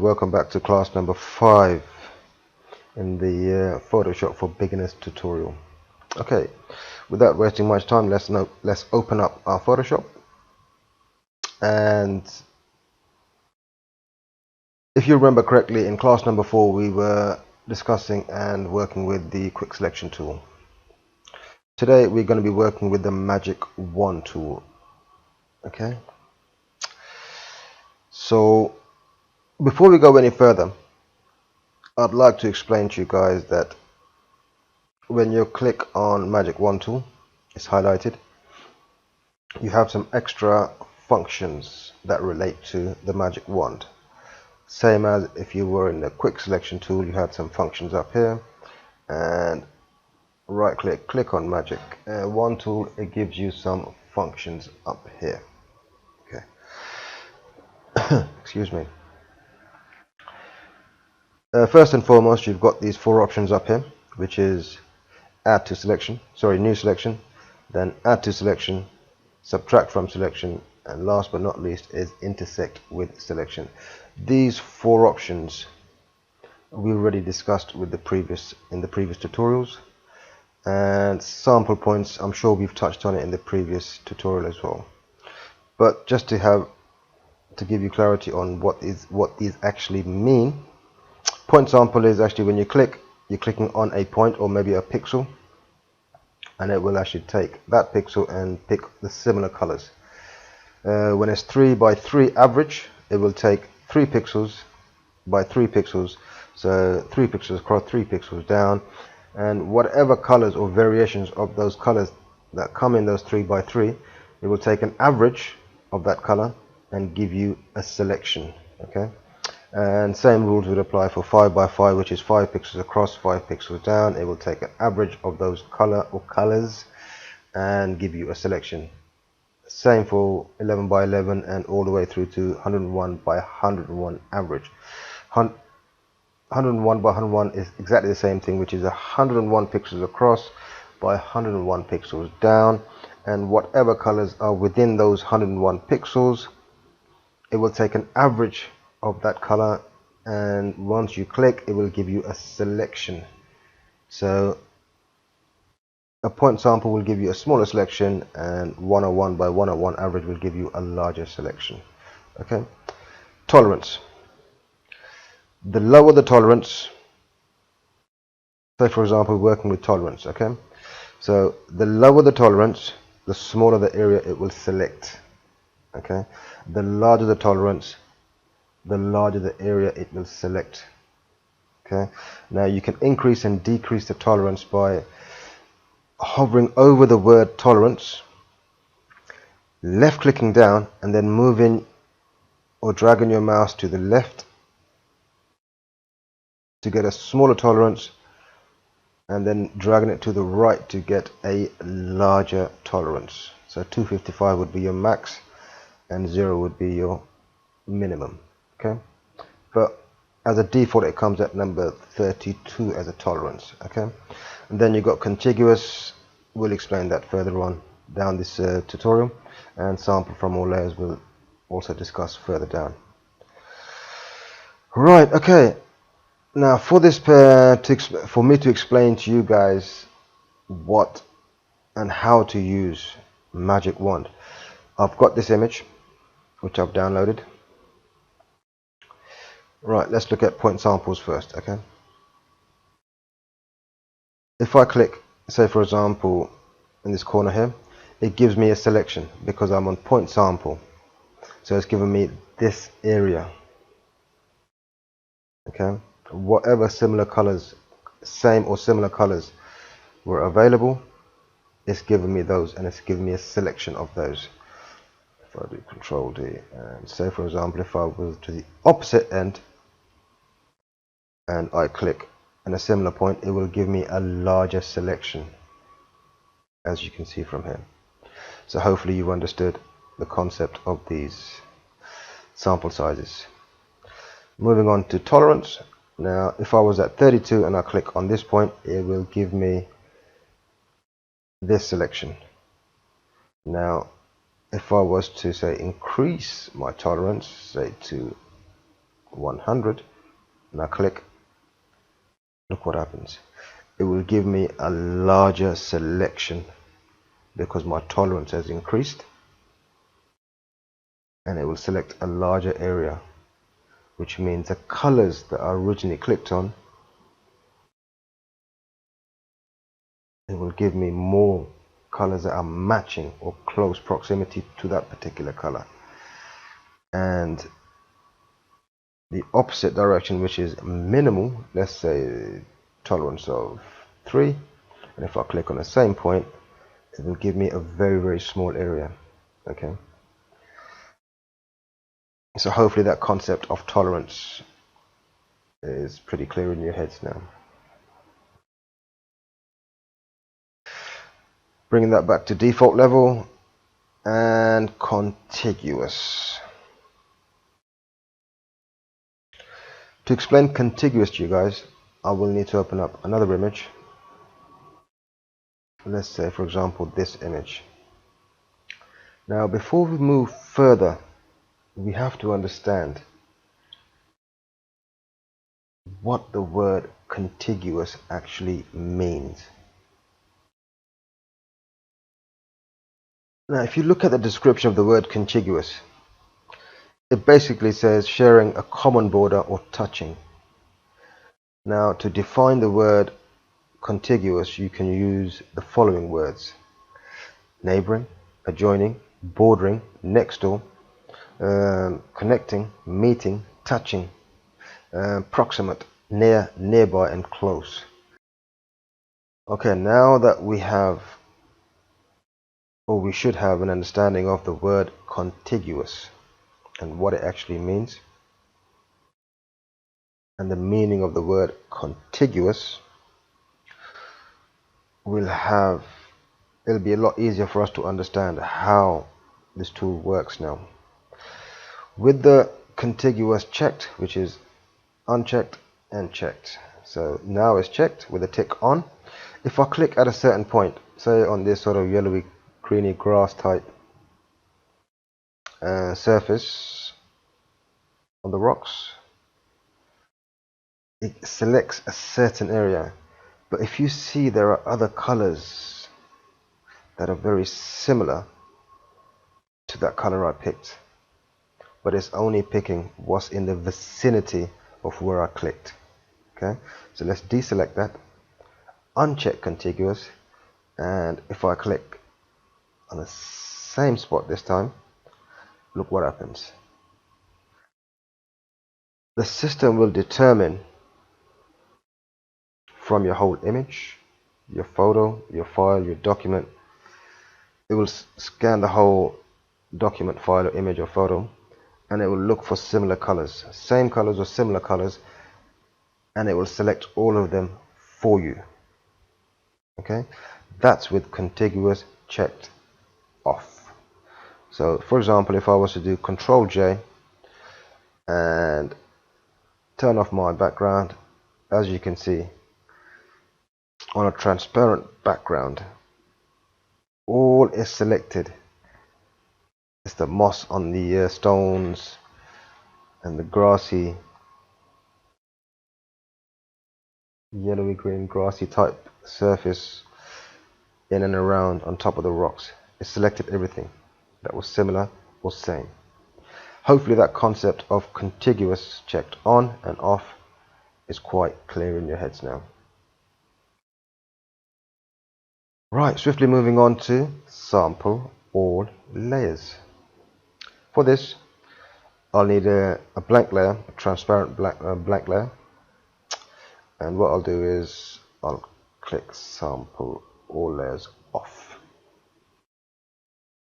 welcome back to class number 5 in the Photoshop for Beginners tutorial. Okay, without wasting much time, let's open up our Photoshop. And if you remember correctly, in class number 4 we were discussing and working with the quick selection tool. Today we're going to be working with the magic wand tool. Okay, so before we go any further, I'd like to explain to you guys that when you click on magic wand tool, it's highlighted, you have some extra functions that relate to the magic wand. Same as if you were in the quick selection tool, you had some functions up here, and right click on magic wand tool, it gives you some functions up here. Okay. Excuse me. First and foremost, you've got these 4 options up here, which is add to selection, new selection, then add to selection, subtract from selection, and last but not least is intersect with selection. These 4 options we already discussed with in the previous tutorials, and sample points, I'm sure we've touched on it in the previous tutorial as well. But just to give you clarity on what these actually mean, point sample is actually when you're clicking on a point or maybe a pixel, and it will actually take that pixel and pick the similar colors. When it's 3 by 3 average, it will take 3 pixels by 3 pixels, so 3 pixels across, 3 pixels down, and whatever colors or variations of those colors that come in those 3 by 3, it will take an average of that color and give you a selection. Okay, and same rules would apply for 5 by 5, which is 5 pixels across, 5 pixels down. It will take an average of those colors and give you a selection. Same for 11 by 11 and all the way through to 101 by 101 average. 101 by 101 is exactly the same thing, which is 101 pixels across by 101 pixels down, and whatever colors are within those 101 pixels, it will take an average of that color, and once you click, it will give you a selection. So a point sample will give you a smaller selection, and 101 by 101 average will give you a larger selection. Okay, tolerance. The lower the tolerance, say for example working with tolerance, okay, so the lower the tolerance, the smaller the area it will select. Okay, the larger the tolerance, the larger the area it will select. Okay, now you can increase and decrease the tolerance by hovering over the word tolerance, left clicking down, and then moving or dragging your mouse to the left to get a smaller tolerance, and then dragging it to the right to get a larger tolerance. So 255 would be your max and 0 would be your minimum. Okay, but as a default it comes at number 32 as a tolerance. Okay, and then you got contiguous. We'll explain that further on down this tutorial, and sample from all layers we'll also discuss further down. Right, okay, now for this for me to explain to you guys what and how to use magic wand, I've got this image which I've downloaded. Right, let's look at point samples first. Okay, if I click, say for example in this corner here, it gives me a selection because I'm on point sample, so it's giving me this area. Okay, whatever similar colors, same or similar colors were available, it's giving me those, and it's giving me a selection of those. If I do Control D, and say for example if I was to the opposite end and I click in a similar point, it will give me a larger selection, as you can see from here. So hopefully you've understood the concept of these sample sizes. Moving on to tolerance. Now if I was at 32 and I click on this point, it will give me this selection. Now if I was to say increase my tolerance, say to 100, and I click, look what happens. It will give me a larger selection because my tolerance has increased, and it will select a larger area, which means the colors that I originally clicked on, it will give me more colors that are matching or close proximity to that particular color. And the opposite direction, which is minimal, let's say tolerance of 3, and if I click on the same point, it will give me a very small area. Okay, so hopefully that concept of tolerance is pretty clear in your heads now. Bringing that back to default level and contiguous. To explain contiguous to you guys, I will need to open up another image. Let's say, for example, this image. Now, before we move further, we have to understand what the word contiguous actually means. Now, if you look at the description of the word contiguous, it basically says sharing a common border or touching. Now, to define the word contiguous, you can use the following words: neighboring, adjoining, bordering, next door, connecting, meeting, touching, proximate, near, nearby, and close. Okay, now that we have, or we should have, an understanding of the word contiguous and what it actually means, and the meaning of the word contiguous, it'll be a lot easier for us to understand how this tool works now. With the contiguous checked, which is unchecked and checked. So now it's checked with a tick on. If I click at a certain point, say on this sort of yellowy greeny grass type surface on the rocks, it selects a certain area. But if you see there are other colors that are very similar to that color I picked, but it's only picking what's in the vicinity of where I clicked. Okay, so let's deselect that, uncheck contiguous, and if I click on the same spot this time, look what happens. The system will determine from your whole image, your photo, your file, your document, it will scan the whole document, file, or image or photo, and it will look for similar colors, same colors or similar colors, and it will select all of them for you. Okay, that's with contiguous checked off. So for example, if I was to do Control J and turn off my background, as you can see, on a transparent background, all is selected. It's the moss on the stones and the grassy, yellowy green grassy type surface in and around on top of the rocks. It selected everything that was similar or same. Hopefully that concept of contiguous checked on and off is quite clear in your heads now. Right, swiftly moving on to sample all layers. For this, I'll need a blank layer, a transparent blank layer, and what I'll do is I'll click sample all layers off,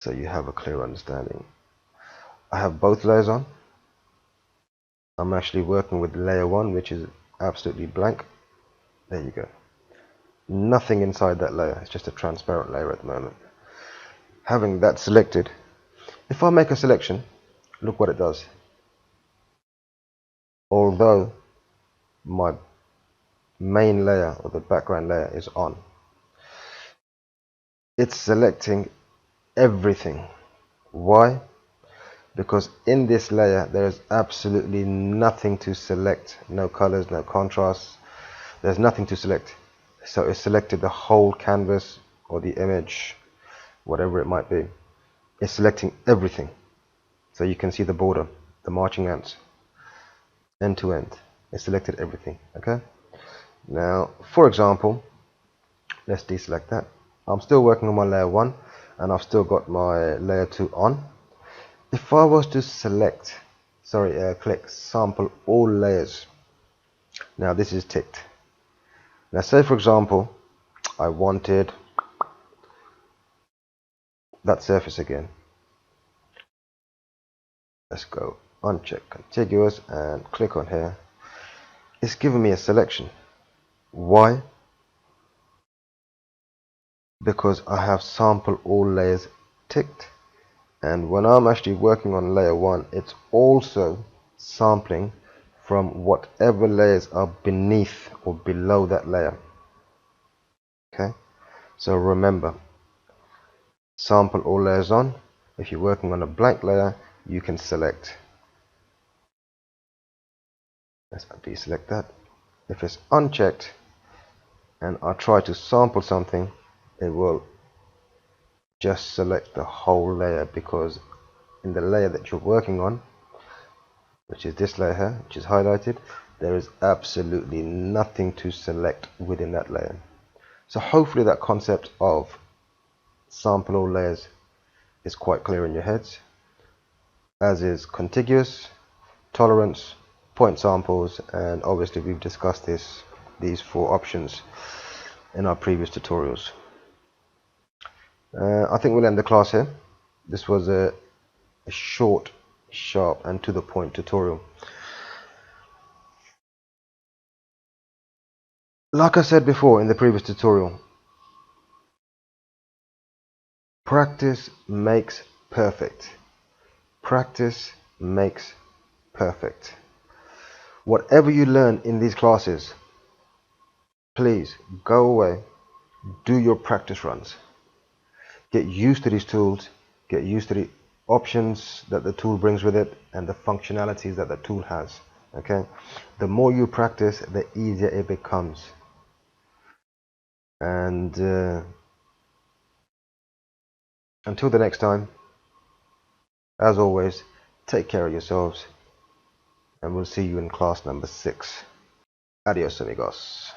so you have a clear understanding. I have both layers on. I'm actually working with layer 1, which is absolutely blank. There you go. Nothing inside that layer, it's just a transparent layer at the moment. Having that selected, if I make a selection, look what it does. Although my main layer or the background layer is on, it's selecting everything. Why? because in this layer there is absolutely nothing to select. No colors, no contrasts, there's nothing to select. So it's selected the whole canvas or the image, whatever it might be. It's selecting everything. So you can see the border, the marching ants, end to end. It selected everything. Okay, now for example, let's deselect that. I'm still working on my layer 1 and I've still got my layer 2 on. If I was to click sample all layers. Now this is ticked. Now say for example I wanted that surface again. Let's go uncheck contiguous and click on here. It's giving me a selection. Why? Because I have sample all layers ticked, and when I'm actually working on layer 1, it's also sampling from whatever layers are beneath or below that layer. Okay, so remember, sample all layers on. If you're working on a blank layer, you can select. Let's deselect that. If it's unchecked and I try to sample something, it will just select the whole layer, because in the layer that you're working on, which is this layer here, which is highlighted, there is absolutely nothing to select within that layer. So hopefully that concept of sample all layers is quite clear in your heads, as is contiguous, tolerance, point samples, and obviously we've discussed these 4 options in our previous tutorials. I think we'll end the class here. This was a short, sharp and to the point tutorial. Like I said before in the previous tutorial, practice makes perfect. Practice makes perfect. Whatever you learn in these classes, please go away, do your practice runs. Get used to these tools, get used to the options that the tool brings with it and the functionalities that the tool has. Okay, the more you practice, the easier it becomes. And until the next time, as always, take care of yourselves, and we'll see you in class number 6. Adios, amigos.